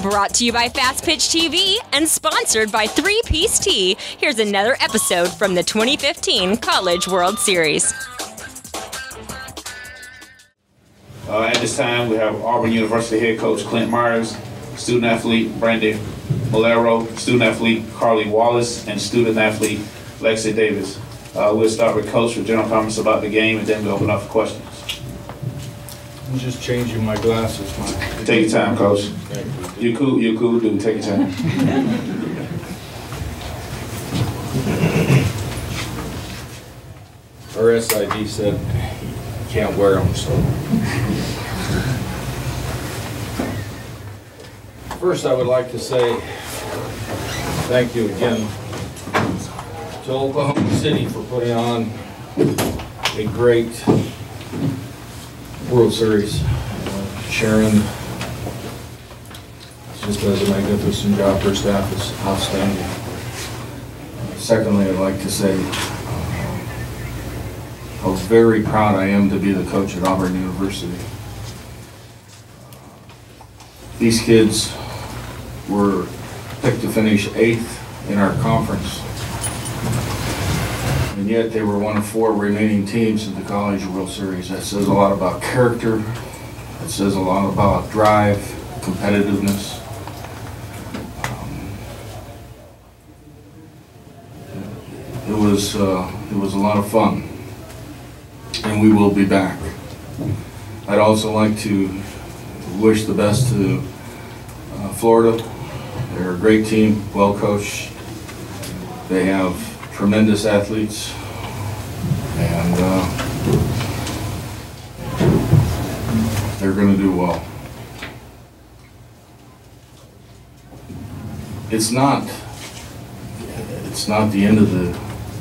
Brought to you by Fastpitch TV and sponsored by 3-Piece Tea, here's another episode from the 2015 College World Series. At this time, we have Auburn University head coach Clint Myers, student-athlete Brandy Malero, student-athlete Carly Wallace, and student-athlete Lexi Davis. We'll start with Coach with general comments about the game, and then we'll open up for questions. I'm just changing my glasses, Mike. Take your time, Coach. You cool, dude. Take your time. Our SID said you can't wear them, so. First, I would like to say thank you again to Oklahoma City for putting on a great World Series. Sharon just does a magnificent job. Her staff is outstanding. Secondly, I'd like to say how very proud I am to be the coach at Auburn University. These kids were picked to finish 8th in our conference, and yet they were one of 4 remaining teams in the College World Series. That says a lot about character. It says a lot about drive, competitiveness. It was a lot of fun, and we will be back. I'd also like to wish the best to Florida. They're a great team, well coached. They have tremendous athletes, and they're going to do well. It's not the end of the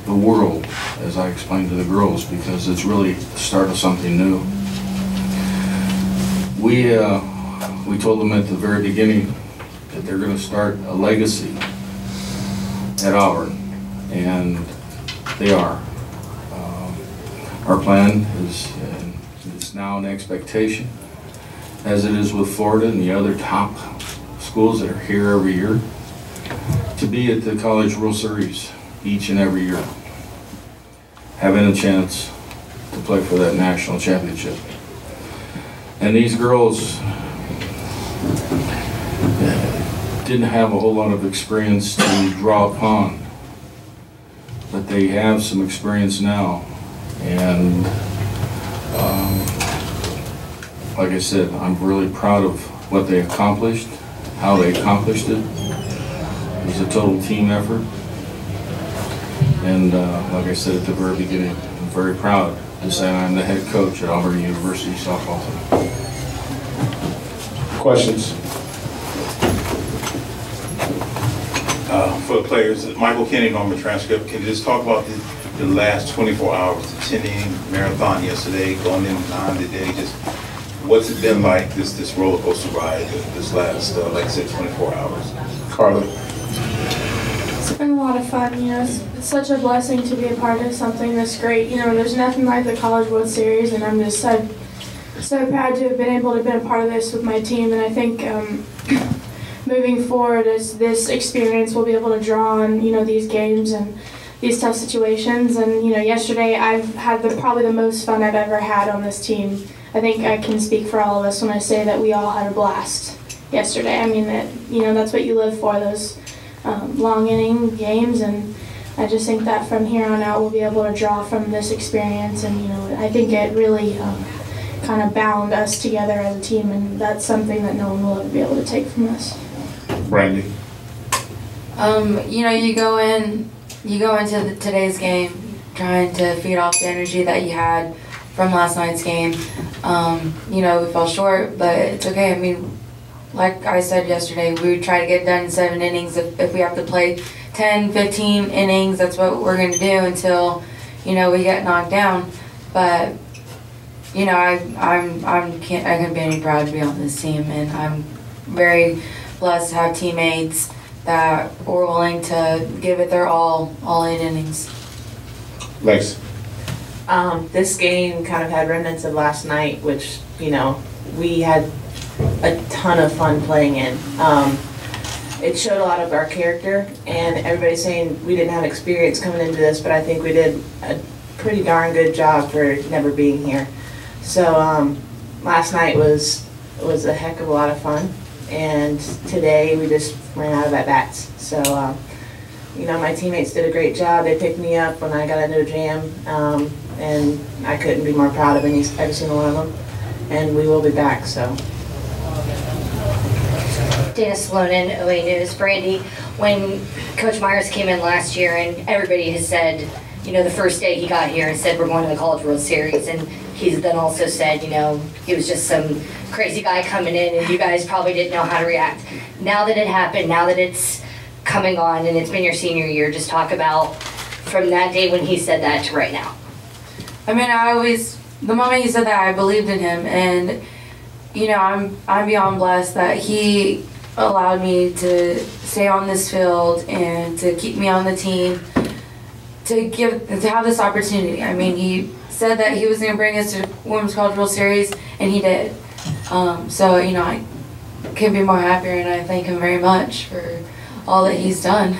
world, as I explained to the girls, because it's really the start of something new. We told them at the very beginning that they're going to start a legacy at Auburn, and they are. Our plan is now an expectation, as it is with Florida and the other top schools that are here every year, to be at the College World Series each and every year, having a chance to play for that national championship. And these girls didn't have a whole lot of experience to draw upon, but they have some experience now. And like I said, I'm really proud of what they accomplished, how they accomplished it. It was a total team effort. And like I said at the very beginning, I'm very proud to say I'm the head coach at Auburn University softball team. Questions? For the players, Michael Kenny on the transcript, can you just talk about the last 24 hours, the 10-inning marathon yesterday, going in on today, just what's it been like, this roller coaster ride, this last, like I said, 24 hours? Carly? It's been a lot of fun, you know, it's such a blessing to be a part of something this great. You know, there's nothing like the College World Series, and I'm just so proud to have been able to be a part of this with my team, and I think moving forward, as this experience will be able to draw on, you know, these games and these tough situations. And, you know, yesterday I've had probably the most fun I've ever had on this team. I think I can speak for all of us when I say that we all had a blast yesterday. I mean, you know, that's what you live for, those long inning games, and I just think that from here on out we'll be able to draw from this experience, and, you know, I think it really kind of bound us together as a team, and that's something that no one will ever be able to take from us. Brandy? You know, you go into today's game trying to feed off the energy that you had from last night's game. You know, we fell short, but it's okay. I mean, like I said yesterday, we would try to get it done in 7 innings. If we have to play 10, 15 innings, that's what we're going to do until, you know, we get knocked down. But, you know, I couldn't be any proud to be on this team, and I'm very blessed to have teammates that were willing to give it their all 8 innings. Lex? This game kind of had remnants of last night, which, you know, we had a ton of fun playing in. It showed a lot of our character, and everybody's saying we didn't have experience coming into this, but I think we did a pretty darn good job for never being here. So last night was a heck of a lot of fun, and today we just ran out of at-bats. So, my teammates did a great job. They picked me up when I got into a jam, and I couldn't be more proud of every single one of them, and we will be back, so. Dana Salonen, OA News. Brandy, when Coach Myers came in last year and everybody has said, the first day he got here and said we're going to the College World Series, and he's then also said, he was just some crazy guy coming in and you guys probably didn't know how to react. Now that it happened, now that it's coming on and it's been your senior year, just talk about from that day when he said that to right now. I mean, the moment he said that, I believed in him, and I'm beyond blessed that he allowed me to stay on this field and to keep me on the team, to have this opportunity. I mean, he said that he was going to bring us to Women's College World Series, and he did. So I couldn't be more happier, and I thank him very much for all that he's done.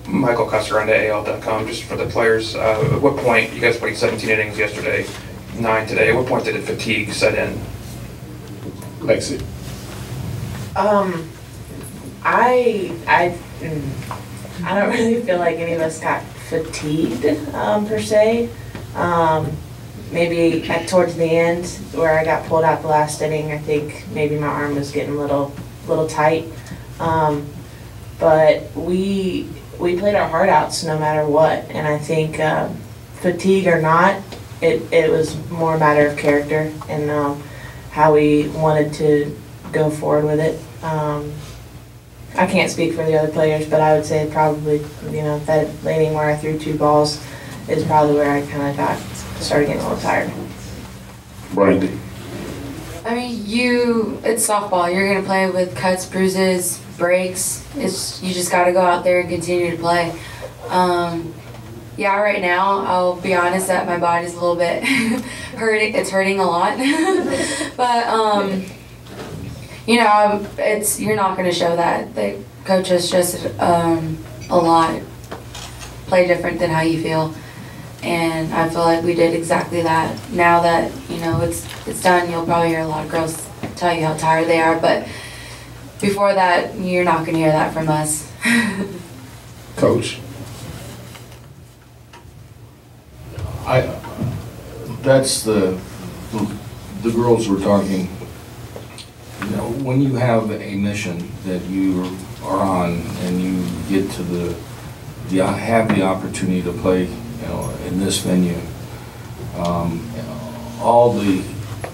Michael Casarenda, AL.com, just for the players. At what point, you guys played 17 innings yesterday, 9 today, at what point did fatigue set in? Lexi. I don't really feel like any of us got fatigued, per se. Maybe towards the end where I got pulled out the last inning, I think maybe my arm was getting a little tight. But we played our heart outs no matter what, and I think fatigue or not, it was more a matter of character and how we wanted to go forward with it. I can't speak for the other players, but I would say probably, that inning where I threw 2 balls is probably where I kind of started getting a little tired. Brandy. I mean, it's softball. You're going to play with cuts, bruises, breaks. You just got to go out there and continue to play. Right now, I'll be honest that my body's a little bit hurting. It's hurting a lot. But, you're not going to show that. They coach us just a lot. Play different than how you feel. And I feel like we did exactly that. Now that, it's done, you'll probably hear a lot of girls tell you how tired they are. But before that, you're not going to hear that from us. Coach. That's the girls were talking. When you have a mission that you are on and you get to have the opportunity to play, in this venue, all the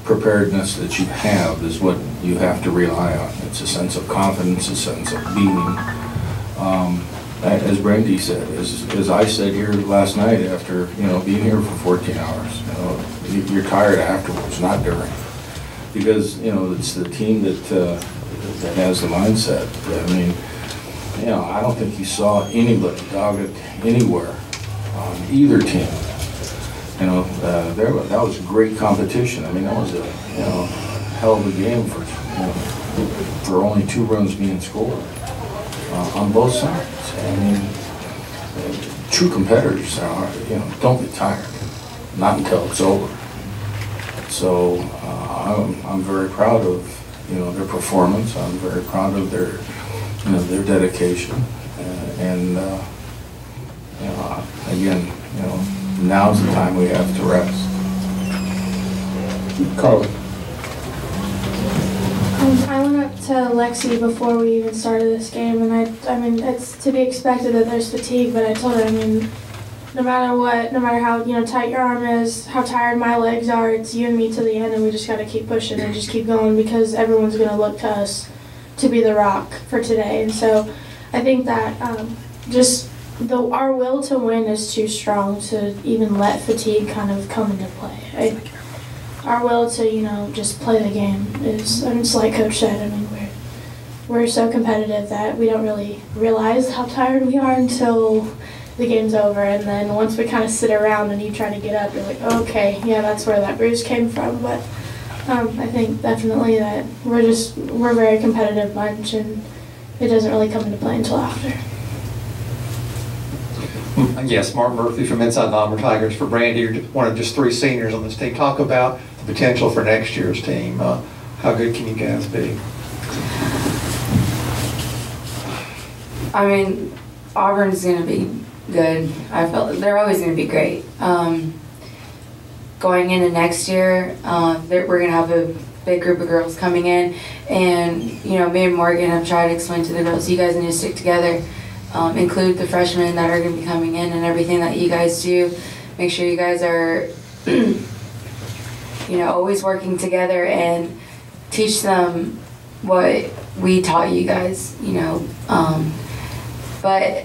preparedness that you have is what you have to rely on. It's a sense of confidence, a sense of being. As Brandy said, as I said here last night after, being here for 14 hours, you're tired afterwards, not during. Because, it's the team that has the mindset. I mean, I don't think you saw anybody dog it anywhere on either team. That was great competition. I mean, that was a, hell of a game for only 2 runs being scored on both sides. I mean, true competitors are, don't get tired, not until it's over. So I'm very proud of, their performance. I'm very proud of their, their dedication. Again, now's the time we have to rest. Carly. I went up to Lexi before we even started this game, and I mean, it's to be expected that there's fatigue, but I told her, no matter what, no matter how tight your arm is, how tired my legs are, it's you and me to the end, and we just got to keep pushing and just keep going because everyone's going to look to us to be the rock for today. And so I think that our will to win is too strong to even let fatigue kind of come into play. Our will to just play the game is, and it's like Coach said, we're so competitive that we don't really realize how tired we are until the game's over, and then once we kind of sit around and you try to get up, you're like, okay, yeah, that's where that bruise came from. But I think definitely that we're a very competitive bunch, and it doesn't really come into play until after. Yes, Mark Murphy from Inside the Auburn Tigers for Brandy. You're one of just 3 seniors on this team. Talk about the potential for next year's team. How good can you guys be? I mean, Auburn's going to be good. I felt they're always going to be great. Going into next year, we're going to have a big group of girls coming in, and you know, me and Morgan have tried to explain to the girls, you guys need to stick together. Include the freshmen that are going to be coming in and everything that you guys do. Make sure you guys are, you know, always working together, and teach them what we taught you guys, you know. But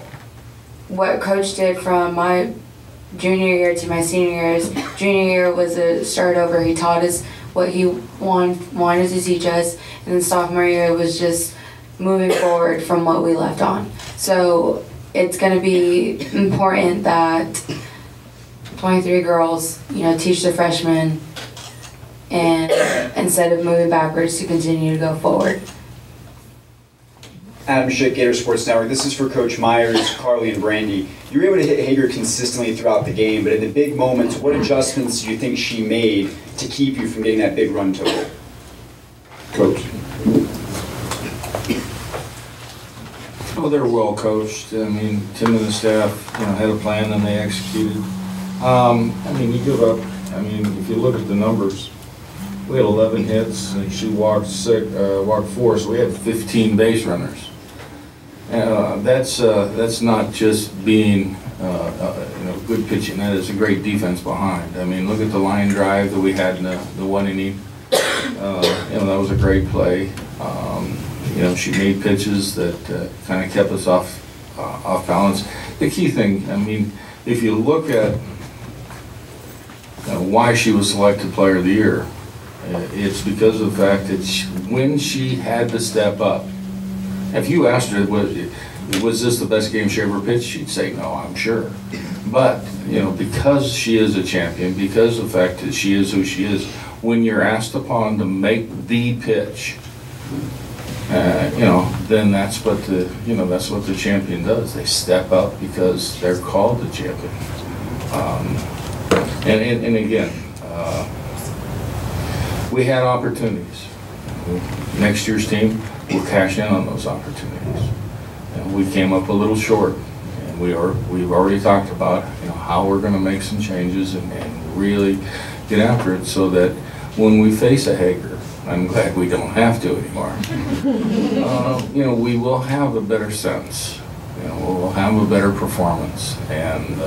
what Coach did from my junior year to my senior years, junior year was a start over. He taught us what he wanted to teach us, and then sophomore year was just moving forward from what we left on. So it's going to be important that 23 girls, you know, teach the freshmen, and instead of moving backwards, to continue to go forward. Adam Schick, Gator Sports Network. This is for Coach Myers, Carly, and Brandy. You were able to hit Hager consistently throughout the game, but in the big moments, what adjustments do you think she made to keep you from getting that big run total? Coach. Oh, they're well coached. I mean, Tim and the staff, you know, had a plan and they executed. I mean, you give up. I mean, if you look at the numbers, we had 11 hits and she walked 4, so we had 15 base runners. That's not just being you know, good pitching. That is a great defense behind. I mean, look at the line drive that we had in the 1 inning. You know, that was a great play. You know, she made pitches that kind of kept us off balance. The key thing, I mean, if you look at why she was selected Player of the Year, it's because of the fact that when she had to step up, if you asked her, was this the best game she ever pitched, she'd say no, I'm sure. But, you know, because she is a champion, because of the fact that she is who she is, when you're asked upon to make the pitch, you know, then that's what the champion does. They step up because they're called the champion. And again, we had opportunities. Next year's team will cash in on those opportunities. And we came up a little short, and we've already talked about, you know, how we're going to make some changes and really get after it, so that when we face a Hager, I'm glad we don't have to anymore. You know, we will have a better sense. You know, we'll have a better performance, and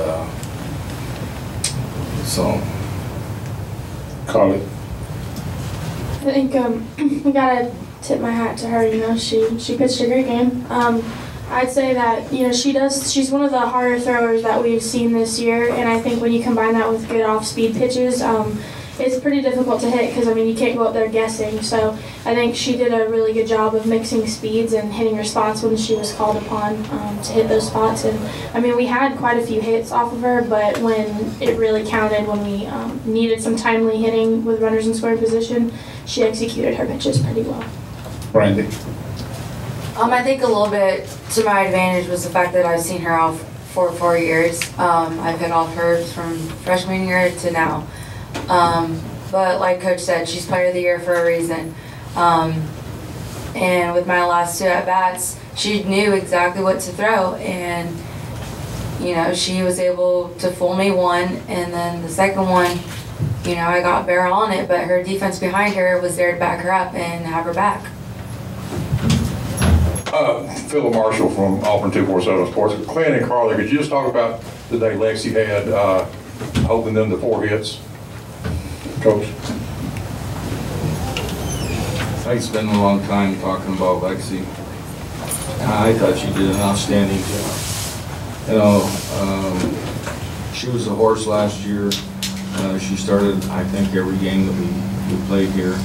so. Carly. I think we gotta tip my hat to her. You know, she pitched a great game. I'd say that, you know, she's one of the harder throwers that we've seen this year, and I think when you combine that with good off-speed pitches, it's pretty difficult to hit because, I mean, you can't go up there guessing. So I think she did a really good job of mixing speeds and hitting her spots when she was called upon to hit those spots. And, I mean, we had quite a few hits off of her, but when it really counted, when we needed some timely hitting with runners in scoring position, she executed her pitches pretty well. Brandy. I think a little bit to my advantage was the fact that I've seen her off for 4 years. I've hit off hers from freshman year to now. But like Coach said, she's Player of the Year for a reason. And with my last 2 at-bats, she knew exactly what to throw, and you know, she was able to fool me one, and then the second one, you know, I got barrel on it, but her defense behind her was there to back her up and have her back. Phil Marshall from Auburn 247 Sports. Clint and Carly, could you just talk about the day Lexi had holding them to 4 hits? Coach. I spent a long time talking about Lexi. I thought she did an outstanding job. You know, she was a horse last year. She started, I think, every game that we played here.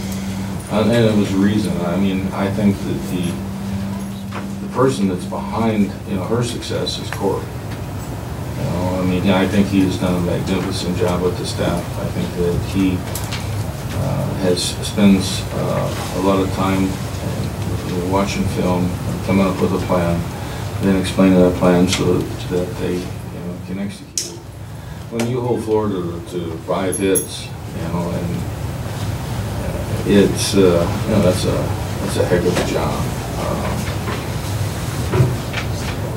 And it was a reason. I mean, I think that the person that's behind, you know, her success is Corey. You know, I mean, I think he has done a magnificent job with the staff. I think that he spends a lot of time watching film, coming up with a plan, then explaining that plan so that they can execute. When you hold Florida to 5 hits, and it's that's a heck of a job.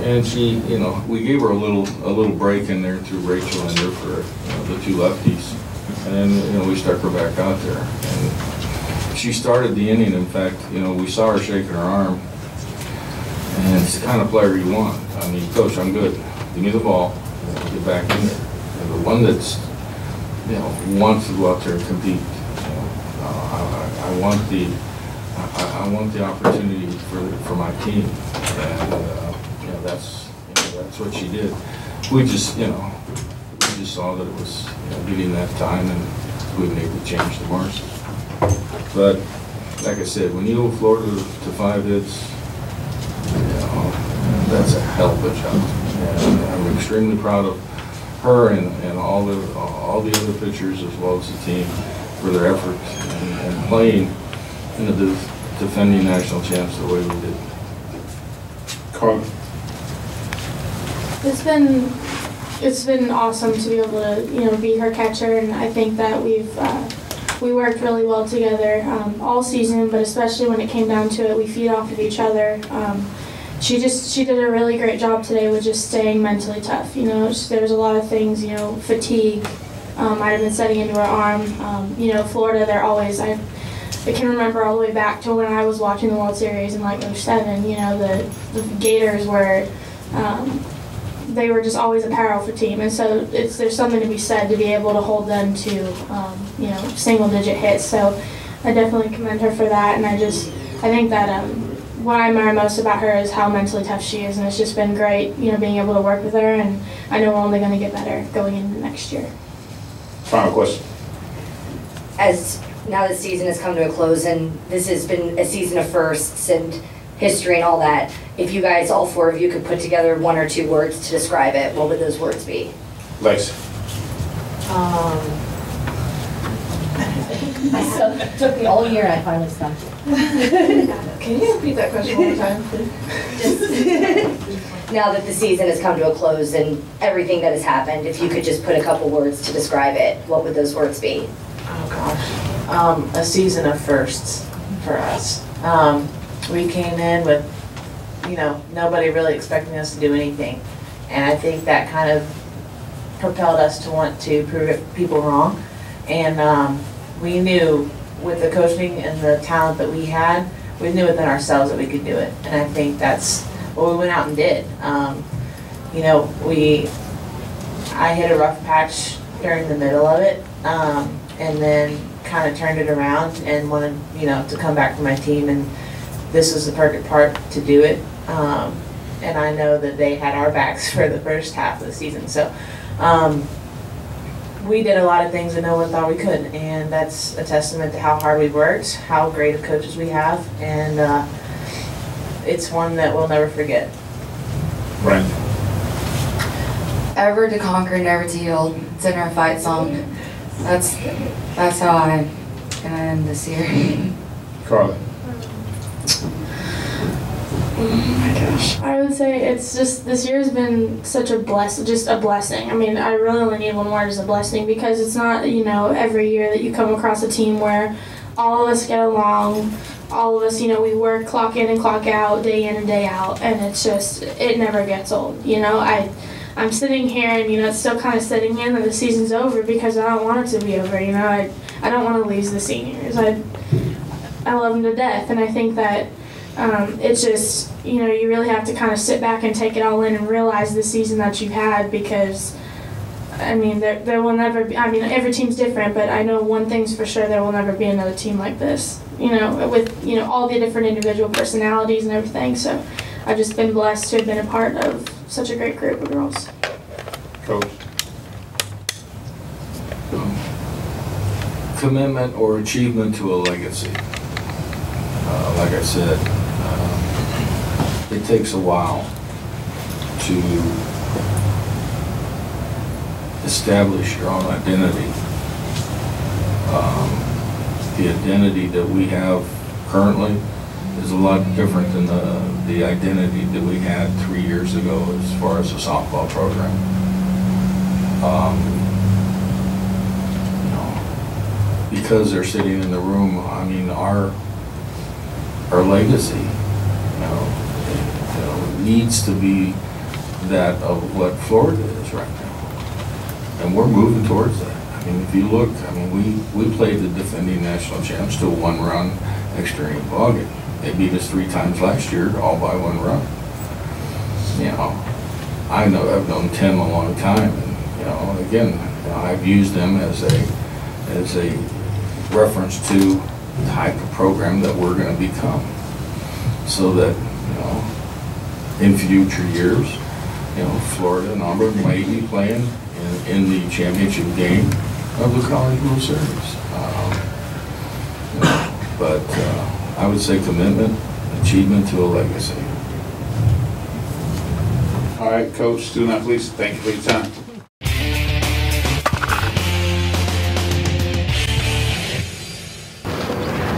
And she, we gave her a little break in there through Rachel and her for the 2 lefties, and we stuck her back out there. And she started the inning. In fact, we saw her shaking her arm, and it's the kind of player you want. I mean, Coach, I'm good. Give me the ball. Get back in there. And the one that's wants to go out there and compete. I want the opportunity for my team, and that's what she did. We just saw that it was getting that time, and we were able to change the marks. But like I said, when you hold Florida to 5 hits, that's a hell of a job. And I'm extremely proud of her and all the other pitchers as well as the team for their efforts and playing the defending national champs the way we did. Carl. It's been awesome to be able to be her catcher, and I think that we worked really well together all season, but especially when it came down to it, we feed off of each other. She did a really great job today with just staying mentally tough. There's a lot of things, fatigue might have been setting into her arm. Florida, they're always, I can remember all the way back to when I was watching the World Series in like 07, the Gators were, they were just always a powerful team. And so there's something to be said to be able to hold them to, single-digit hits. So I definitely commend her for that. And I think that what I admire most about her is how mentally tough she is. And it's just been great, being able to work with her. And I know we're only going to get better going into next year. Final question. As now the season has come to a close, and this has been a season of firsts and history and all that, if you guys, all 4 of you, could put together 1 or 2 words to describe it, what would those words be? Lex. It took me all year and I finally stumped you. Can you repeat that question one more time, please? Now that the season has come to a close and everything that has happened, if you could just put a couple words to describe it, what would those words be? Oh gosh, a season of firsts for us. We came in with, nobody really expecting us to do anything. And I think that kind of propelled us to want to prove people wrong. And we knew with the coaching and the talent that we had, we knew within ourselves that we could do it. And I think that's what we went out and did. I hit a rough patch during the middle of it, and then kind of turned it around and wanted, to come back to my team, and this was the perfect part to do it. And I know that they had our backs for the first half of the season. So we did a lot of things that no one thought we could, and that's a testament to how hard we've worked, how great of coaches we have, and it's one that we'll never forget. Right. Ever to conquer, never to yield. It's in our fight song. That's how I'm gonna end this year. Carla. Oh my gosh. I would say it's just, this year's been such a blessing. I mean, I really only need one word as a blessing, because it's not, every year that you come across a team where all of us get along, all of us, we work, clock in and clock out, day in and day out, and it's just, it never gets old. I'm sitting here and, it's still kind of setting in that the season's over, because I don't want it to be over, I don't want to lose the seniors. I love them to death, and I think that it's just, you really have to kind of sit back and take it all in and realize the season that you've had, because, there will never be, every team's different, but I know one thing's for sure, there will never be another team like this, with, all the different individual personalities and everything. So I've just been blessed to have been a part of such a great group of girls. Coach. Commitment or achievement to a legacy. Like I said, it takes a while to establish your own identity. the identity that we have currently is a lot different than the identity that we had 3 years ago as far as the softball program. You know, because they're sitting in the room, I mean, our legacy, you know, needs to be that of what Florida is right now. And we're moving towards that. I mean, if you look, I mean, we played the defending national champs to a one-run extra inning ballgame. They beat us 3 times last year, all by 1 run. You know, I've known Tim a long time, and you know, again, you know, I've used them as a reference to the type of program that we're going to become, so that, you know, in future years, you know, Florida and Auburn may be playing in the championship game of the College World Series. You know, but I would say commitment, achievement to a legacy. All right, Coach, student athletes, thank you for your time.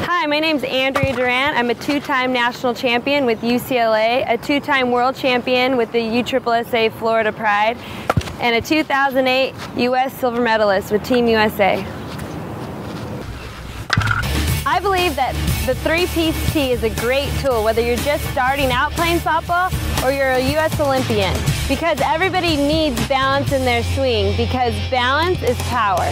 Hi, my name's Andrea Durant. I'm a 2-time national champion with UCLA, a 2-time world champion with the USSSA Florida Pride, and a 2008 U.S. silver medalist with Team USA. I believe that the 3-piece tee is a great tool, whether you're just starting out playing softball or you're a U.S. Olympian, because everybody needs balance in their swing, because balance is power.